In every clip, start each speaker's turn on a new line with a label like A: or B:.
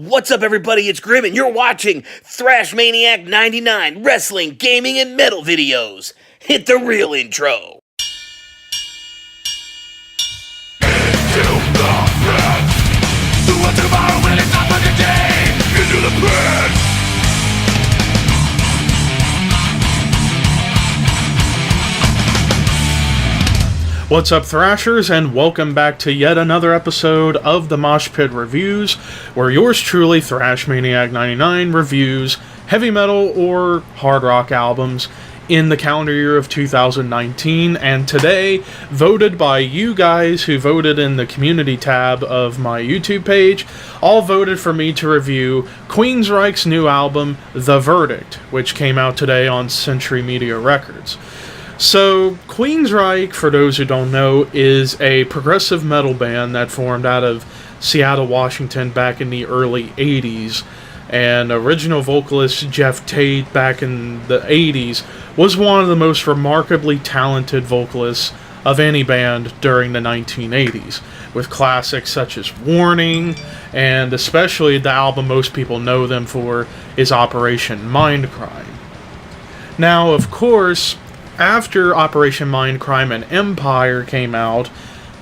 A: What's up, everybody? It's Grim, and you're watching Thrash Maniac 99 Wrestling, Gaming, and Metal videos. Hit the real intro.
B: What's up, Thrashers, and welcome back to yet another episode of the Mosh Pit Reviews, where yours truly, Thrash Maniac 99, reviews heavy metal or hard rock albums in the calendar year of 2019, and today, voted by you guys who voted in the community tab of my YouTube page, all voted for me to review Queensryche's new album, The Verdict, which came out today on Century Media Records. So, Queensryche, for those who don't know, is a progressive metal band that formed out of Seattle, Washington back in the early 80s. And original vocalist Jeff Tate back in the 80s was one of the most remarkably talented vocalists of any band during the 1980s, with classics such as Warning, and especially the album most people know them for is Operation Mindcrime. Now, of course, after Operation Mindcrime and Empire came out,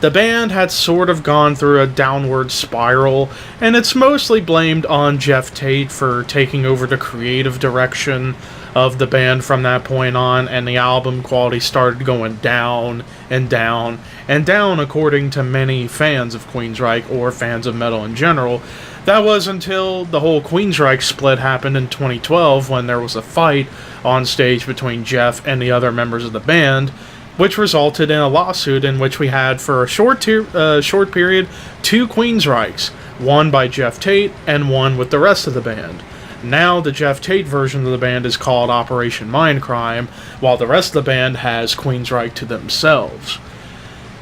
B: the band had sort of gone through a downward spiral, and it's mostly blamed on Jeff Tate for taking over the creative direction of the band from that point on, and the album quality started going down and down and down, according to many fans of Queensryche or fans of metal in general. That was until the whole Queensryche split happened in 2012, when there was a fight on stage between Jeff and the other members of the band, which resulted in a lawsuit in which we had, for a short period, two Queensryches, one by Jeff Tate and one with the rest of the band. Now the Jeff Tate version of the band is called Operation Mindcrime, while the rest of the band has Queensryche to themselves.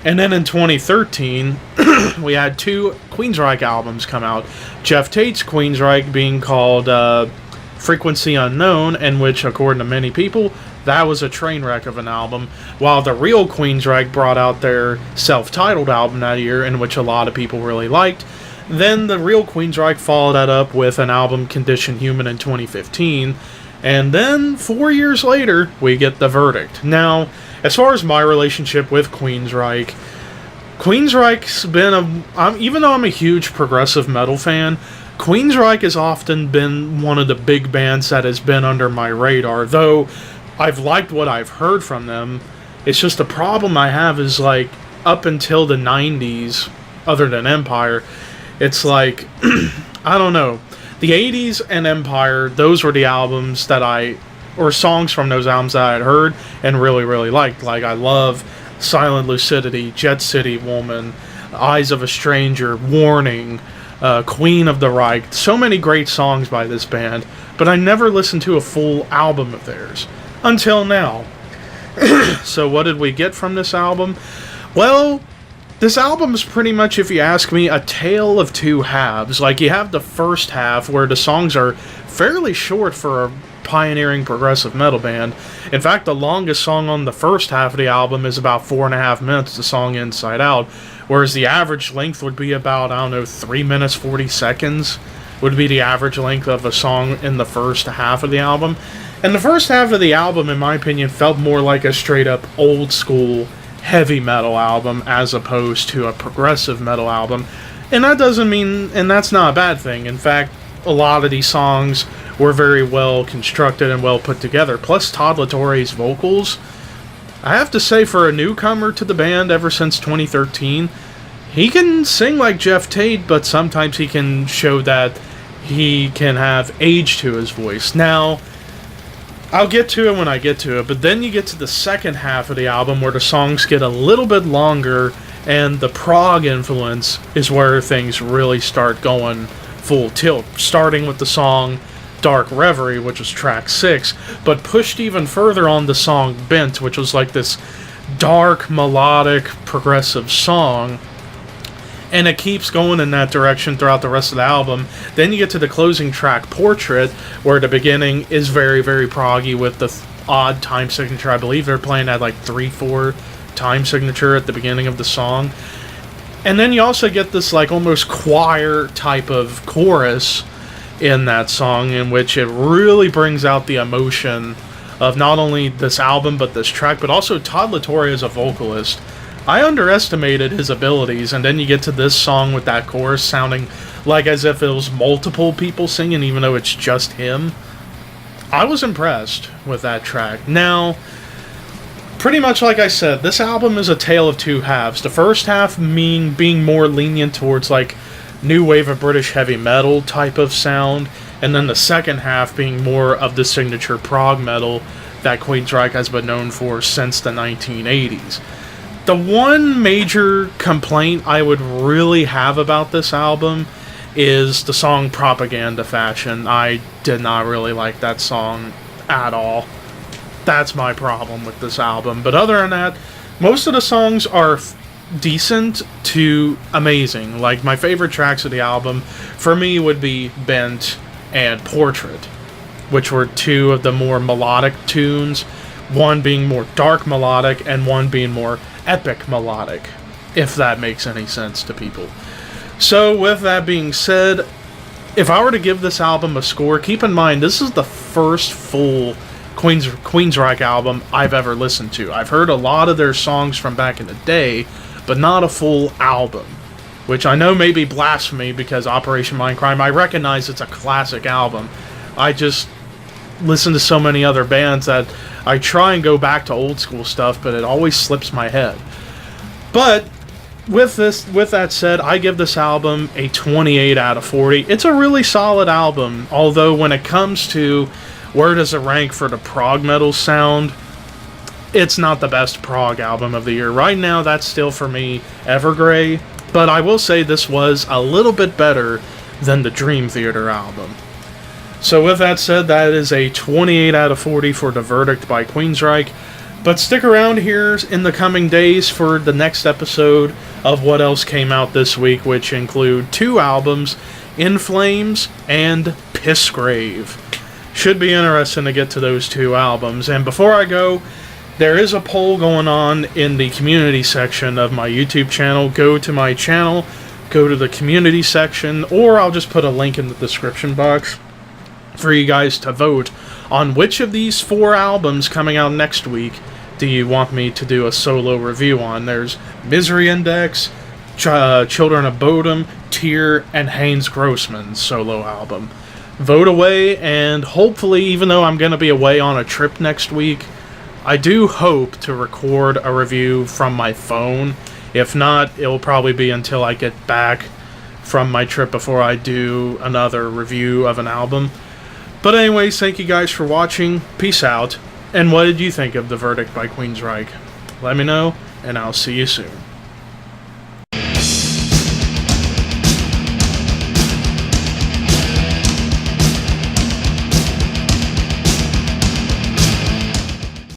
B: And then in 2013, we had two Queensryche albums come out. Jeff Tate's Queensryche being called Frequency Unknown, in which, according to many people, that was a train wreck of an album, while the real Queensryche brought out their self-titled album that year, in which a lot of people really liked. Then the real Queensryche followed that up with an album, Condition Human, in 2015. And then, 4 years later, we get The Verdict. Now, as far as my relationship with Queensryche, Queensryche's been even though I'm a huge progressive metal fan, Queensryche has often been one of the big bands that has been under my radar, though I've liked what I've heard from them. It's just the problem I have is, like, up until the 90s, other than Empire, it's like, I don't know. The 80s and Empire, those were the albums that or songs from those albums that I had heard and really, really liked. Like, I love Silent Lucidity, Jet City Woman, Eyes of a Stranger, Warning, Queen of the Reich. So many great songs by this band, but I never listened to a full album of theirs. Until now. So what did we get from this album? Well, this album is pretty much, if you ask me, a tale of two halves. Like, you have the first half where the songs are fairly short for a pioneering progressive metal band. In fact, the longest song on the first half of the album is about 4.5 minutes, the song Inside Out, whereas the average length would be about, 3 minutes 40 seconds would be the average length of a song in the first half of the album. And the first half of the album, in my opinion, felt more like a straight-up old-school heavy metal album as opposed to a progressive metal album. And that doesn't mean, and that's not a bad thing. In fact, a lot of these songs were very well constructed and well put together. Plus, Todd LaTorre's vocals, I have to say, for a newcomer to the band ever since 2013, he can sing like Jeff Tate, but sometimes he can show that he can have age to his voice. Now, I'll get to it when I get to it, but then you get to the second half of the album where the songs get a little bit longer, and the prog influence is where things really start going full tilt, starting with the song Dark Reverie, which was track 6, but pushed even further on the song Bent, which was like this dark, melodic, progressive song. And it keeps going in that direction throughout the rest of the album. Then you get to the closing track, Portrait, where the beginning is very, very proggy with the odd time signature. I believe they're playing at like 3/4 time signature at the beginning of the song. And then you also get this like almost choir type of chorus in that song, in which it really brings out the emotion of not only this album but this track, but also Todd La Torre as a vocalist. I underestimated his abilities, and then you get to this song with that chorus sounding like as if it was multiple people singing, even though it's just him. I was impressed with that track. Now, pretty much like I said, this album is a tale of two halves. The first half being more lenient towards like new wave of British heavy metal type of sound, and then the second half being more of the signature prog metal that Queensryche has been known for since the 1980s. The one major complaint I would really have about this album is the song Propaganda Fashion. I did not really like that song at all. That's my problem with this album. But other than that, most of the songs are decent to amazing. Like, my favorite tracks of the album, for me, would be Bent and Portrait, which were two of the more melodic tunes, one being more dark melodic and one being more epic melodic, if that makes any sense to people. So, with that being said, if I were to give this album a score, keep in mind, this is the first full Queensryche album I've ever listened to. I've heard a lot of their songs from back in the day, but not a full album, which I know may be blasphemy because Operation Mindcrime, I recognize it's a classic album. I just listen to so many other bands that I try and go back to old school stuff, but it always slips my head. But with that said, I give this album a 28 out of 40. It's a really solid album, although when it comes to where does it rank for the prog metal sound, it's not the best prog album of the year. Right now, that's still, for me, Evergrey. But I will say this was a little bit better than the Dream Theater album. So with that said, that is a 28 out of 40 for The Verdict by Queensryche. But stick around here in the coming days for the next episode of what else came out this week, which include two albums, In Flames and Pissgrave. Should be interesting to get to those two albums. And before I go, there is a poll going on in the community section of my YouTube channel. Go to my channel, go to the community section, or I'll just put a link in the description box for you guys to vote on which of these four albums coming out next week do you want me to do a solo review on. There's Misery Index, Children of Bodom, Tear, and Haynes Grossman's solo album. Vote away, and hopefully, even though I'm going to be away on a trip next week, I do hope to record a review from my phone. If not, it'll probably be until I get back from my trip before I do another review of an album. But anyways, thank you guys for watching. Peace out. And what did you think of The Verdict by Queensryche? Let me know, and I'll see you soon.